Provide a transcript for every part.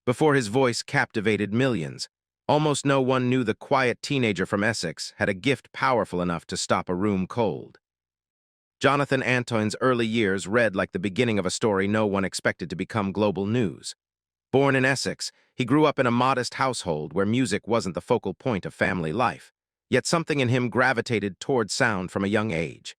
Before his voice captivated millions, almost no one knew the quiet teenager from Essex had a gift powerful enough to stop a room cold. Jonathan Antoine's early years read like the beginning of a story no one expected to become global news. Born in Essex, he grew up in a modest household where music wasn't the focal point of family life, yet something in him gravitated toward sound from a young age.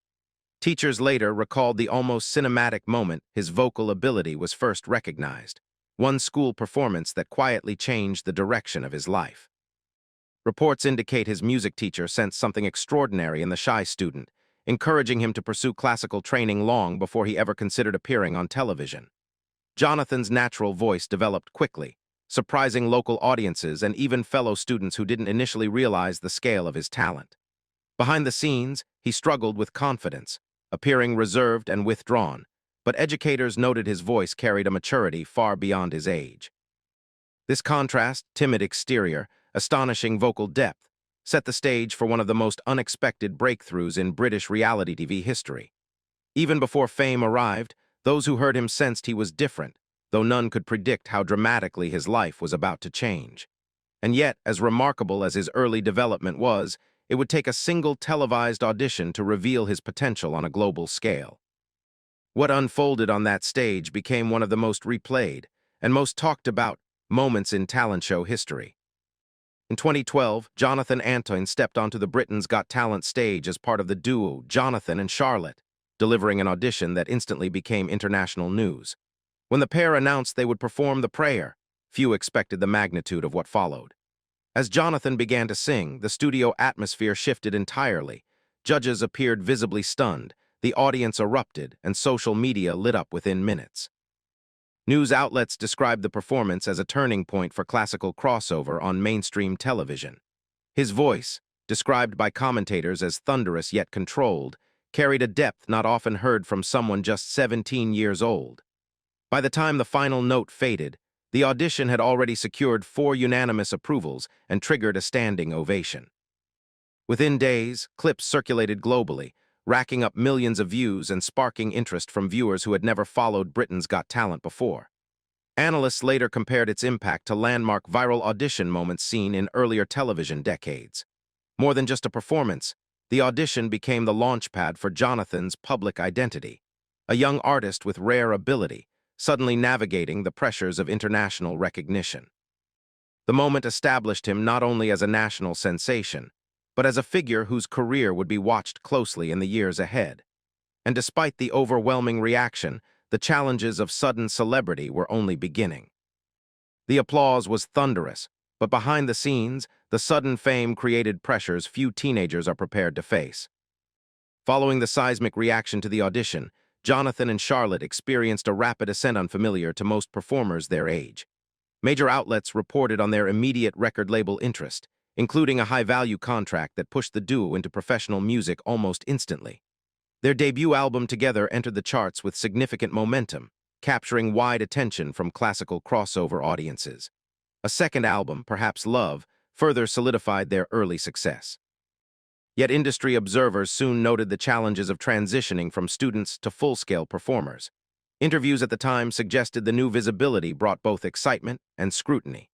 Teachers later recalled the almost cinematic moment his vocal ability was first recognized, one school performance that quietly changed the direction of his life. Reports indicate his music teacher sensed something extraordinary in the shy student, encouraging him to pursue classical training long before he ever considered appearing on television. Jonathan's natural voice developed quickly, surprising local audiences and even fellow students who didn't initially realize the scale of his talent. Behind the scenes, he struggled with confidence, appearing reserved and withdrawn, but educators noted his voice carried a maturity far beyond his age. This contrast, timid exterior, astonishing vocal depth, set the stage for one of the most unexpected breakthroughs in British reality TV history. Even before fame arrived, those who heard him sensed he was different, though none could predict how dramatically his life was about to change. And yet, as remarkable as his early development was, it would take a single televised audition to reveal his potential on a global scale. What unfolded on that stage became one of the most replayed and most talked about moments in talent show history. In 2012, Jonathan Antoine stepped onto the Britain's Got Talent stage as part of the duo Jonathan and Charlotte, delivering an audition that instantly became international news. When the pair announced they would perform The Prayer, few expected the magnitude of what followed. As Jonathan began to sing, the studio atmosphere shifted entirely. Judges appeared visibly stunned, the audience erupted, and social media lit up within minutes. News outlets described the performance as a turning point for classical crossover on mainstream television. His voice, described by commentators as thunderous yet controlled, carried a depth not often heard from someone just 17 years old. By the time the final note faded, the audition had already secured 4 unanimous approvals and triggered a standing ovation. Within days, clips circulated globally, racking up millions of views and sparking interest from viewers who had never followed Britain's Got Talent before. Analysts later compared its impact to landmark viral audition moments seen in earlier television decades. More than just a performance, the audition became the launchpad for Jonathan's public identity, a young artist with rare ability, suddenly navigating the pressures of international recognition. The moment established him not only as a national sensation, but as a figure whose career would be watched closely in the years ahead. And despite the overwhelming reaction, the challenges of sudden celebrity were only beginning. The applause was thunderous, but behind the scenes, the sudden fame created pressures few teenagers are prepared to face. Following the seismic reaction to the audition, Jonathan and Charlotte experienced a rapid ascent unfamiliar to most performers their age. Major outlets reported on their immediate record label interest, including a high-value contract that pushed the duo into professional music almost instantly. Their debut album together entered the charts with significant momentum, capturing wide attention from classical crossover audiences. A second album, perhaps Love, further solidified their early success. Yet industry observers soon noted the challenges of transitioning from students to full-scale performers. Interviews at the time suggested the new visibility brought both excitement and scrutiny.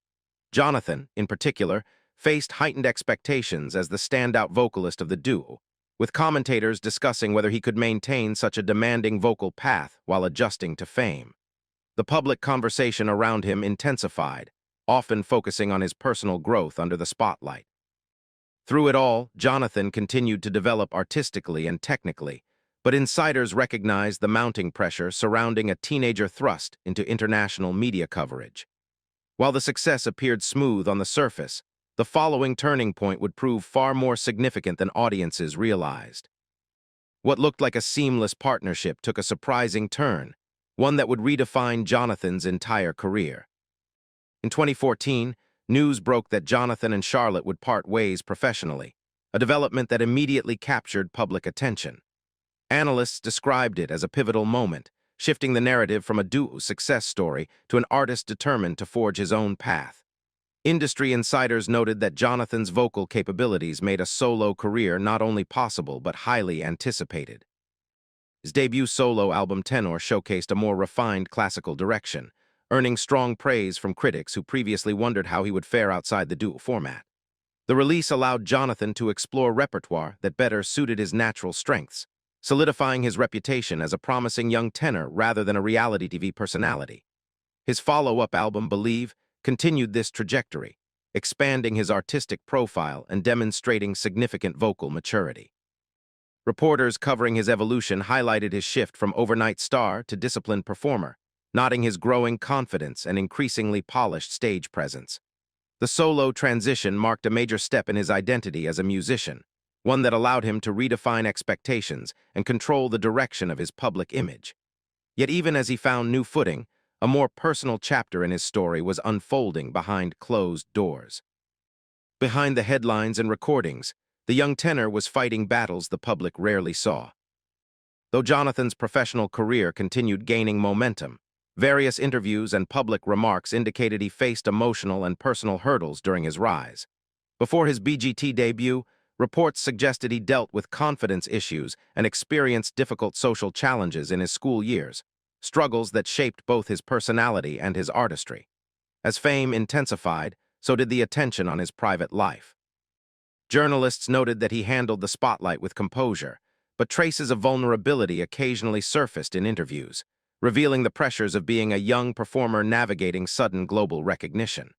Jonathan, in particular, faced heightened expectations as the standout vocalist of the duo, with commentators discussing whether he could maintain such a demanding vocal path while adjusting to fame. The public conversation around him intensified, often focusing on his personal growth under the spotlight. Through it all, Jonathan continued to develop artistically and technically, but insiders recognized the mounting pressure surrounding a teenager thrust into international media coverage. While the success appeared smooth on the surface, the following turning point would prove far more significant than audiences realized. What looked like a seamless partnership took a surprising turn, one that would redefine Jonathan's entire career. In 2014, news broke that Jonathan and Charlotte would part ways professionally, a development that immediately captured public attention. Analysts described it as a pivotal moment, shifting the narrative from a duo success story to an artist determined to forge his own path. Industry insiders noted that Jonathan's vocal capabilities made a solo career not only possible but highly anticipated. His debut solo album Tenor showcased a more refined classical direction, earning strong praise from critics who previously wondered how he would fare outside the dual format. The release allowed Jonathan to explore repertoire that better suited his natural strengths, solidifying his reputation as a promising young tenor rather than a reality TV personality. His follow-up album, Believe, continued this trajectory, expanding his artistic profile and demonstrating significant vocal maturity. Reporters covering his evolution highlighted his shift from overnight star to disciplined performer, noting his growing confidence and increasingly polished stage presence. The solo transition marked a major step in his identity as a musician, one that allowed him to redefine expectations and control the direction of his public image. Yet even as he found new footing, a more personal chapter in his story was unfolding behind closed doors. Behind the headlines and recordings, the young tenor was fighting battles the public rarely saw. Though Jonathan's professional career continued gaining momentum, various interviews and public remarks indicated he faced emotional and personal hurdles during his rise. Before his BGT debut, reports suggested he dealt with confidence issues and experienced difficult social challenges in his school years, struggles that shaped both his personality and his artistry. As fame intensified, so did the attention on his private life. Journalists noted that he handled the spotlight with composure, but traces of vulnerability occasionally surfaced in interviews, revealing the pressures of being a young performer navigating sudden global recognition.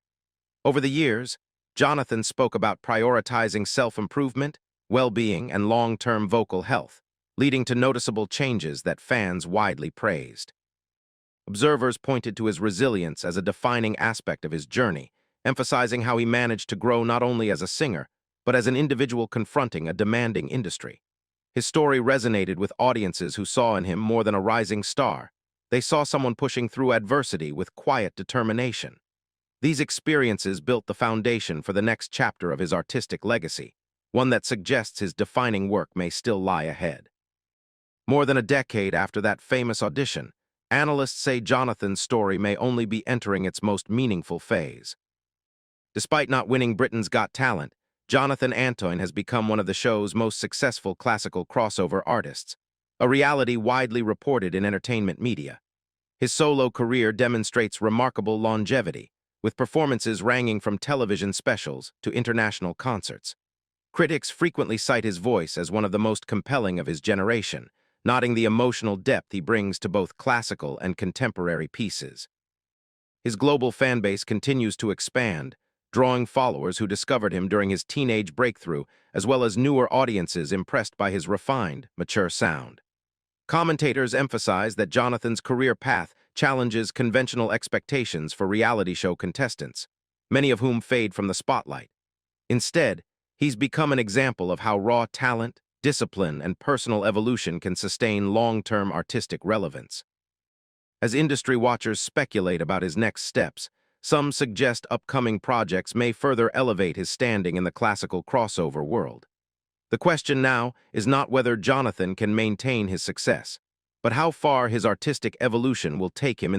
Over the years, Jonathan spoke about prioritizing self-improvement, well-being, and long-term vocal health, leading to noticeable changes that fans widely praised. Observers pointed to his resilience as a defining aspect of his journey, emphasizing how he managed to grow not only as a singer, but as an individual confronting a demanding industry. His story resonated with audiences who saw in him more than a rising star. They saw someone pushing through adversity with quiet determination. These experiences built the foundation for the next chapter of his artistic legacy, one that suggests his defining work may still lie ahead. More than a decade after that famous audition, analysts say Jonathan's story may only be entering its most meaningful phase. Despite not winning Britain's Got Talent, Jonathan Antoine has become one of the show's most successful classical crossover artists, a reality widely reported in entertainment media. His solo career demonstrates remarkable longevity, with performances ranging from television specials to international concerts. Critics frequently cite his voice as one of the most compelling of his generation, noting the emotional depth he brings to both classical and contemporary pieces. His global fanbase continues to expand, drawing followers who discovered him during his teenage breakthrough, as well as newer audiences impressed by his refined, mature sound. Commentators emphasize that Jonathan's career path challenges conventional expectations for reality show contestants, many of whom fade from the spotlight. Instead, he's become an example of how raw talent, discipline, and personal evolution can sustain long-term artistic relevance. As industry watchers speculate about his next steps, some suggest upcoming projects may further elevate his standing in the classical crossover world. The question now is not whether Jonathan can maintain his success, but how far his artistic evolution will take him in